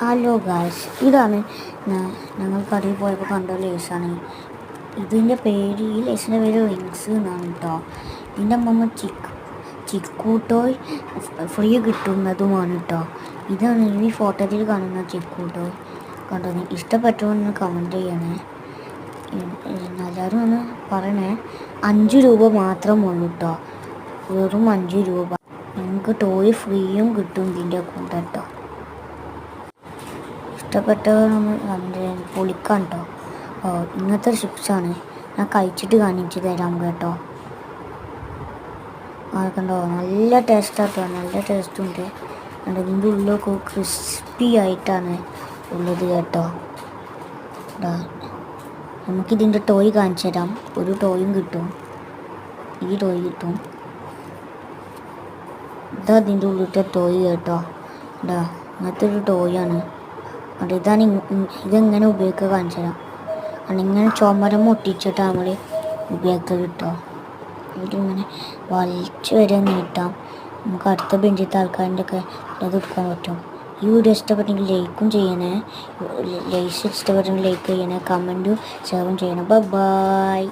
Hello guys, ഇതാണ് ഞങ്ങൾ കടയിൽ പോയപ്പോൾ കണ്ട ലേസാണ്. ഇതിൻ്റെ പേര്, ഈ ലേസിൻ്റെ പേര് വിങ്സ് എന്നാണ് കേട്ടോ. ഇതിൻ്റെ അമ്മമ്മ ചിക്കൂട്ടോയ് ഫ്രീ കിട്ടുന്നതുമാണ് കേട്ടോ. ഇതാണ് ഈ ഫോട്ടോയിൽ കാണുന്ന ചിക്കൂട്ടോയ്. കണ്ടോ, ഇഷ്ടപ്പെട്ടോ എന്ന് കമൻറ്റ് ചെയ്യണേ. എല്ലാവരും ഒന്ന് പറയണേ. 5 രൂപ മാത്രമേ ഉള്ളൂ കേട്ടോ, വെറും 5 രൂപ. നിങ്ങൾക്ക് ടോയ് ഫ്രീയും കിട്ടും ഇതിൻ്റെ കൂടെ കേട്ടോ. ഇഷ്ടപ്പെട്ടവരൊന്ന് പൊളിക്കാം കേട്ടോ. ഇങ്ങനത്തെ ചിപ്സാണ്, ഞാൻ കഴിച്ചിട്ട് കാണിച്ചു തരാം കേട്ടോ. കണ്ടോ, നല്ല ടേസ്റ്റാട്ടോ, നല്ല ടേസ്റ്റുണ്ട്. ഇതിൻ്റെ ഉള്ളൊക്കെ ക്രിസ്പി ആയിട്ടാണ് ഉള്ളത് കേട്ടോ. നമുക്കിതിൻ്റെ ടോയ് കാണിച്ചു തരാം. ഒരു ടോയും കിട്ടും, ഈ ടോയ് കിട്ടും. ഇതാ അതിൻ്റെ ഉള്ളിലത്തെ ടോയ് കേട്ടോ. ഇങ്ങനത്തെ ഒരു ടോയാണ്. ഇതാണ് ഇതെങ്ങനെ ഉപയോഗിക്കുക കാണിച്ചു തരാം. ഇങ്ങനെ ചുമരം ഒട്ടിച്ചിട്ട് നമ്മൾ ഉപയോഗിക്കുക കിട്ടോ. ഇതിങ്ങനെ വലിച്ച് വരെ നീട്ടാം. നമുക്ക് അടുത്ത ബെഞ്ചിലത്തെ ആൾക്കാരിൻ്റെ ഒക്കെ അത് എടുക്കാൻ പറ്റും. ഈ വീഡിയോ ഇഷ്ടപ്പെട്ടെങ്കിൽ ലൈക്കും ചെയ്യണേ. ഇഷ്ടപ്പെട്ടെങ്കിൽ ലൈക്ക് ചെയ്യണേ, കമൻറ്റും ഷെയറും ചെയ്യണം. ബൈ.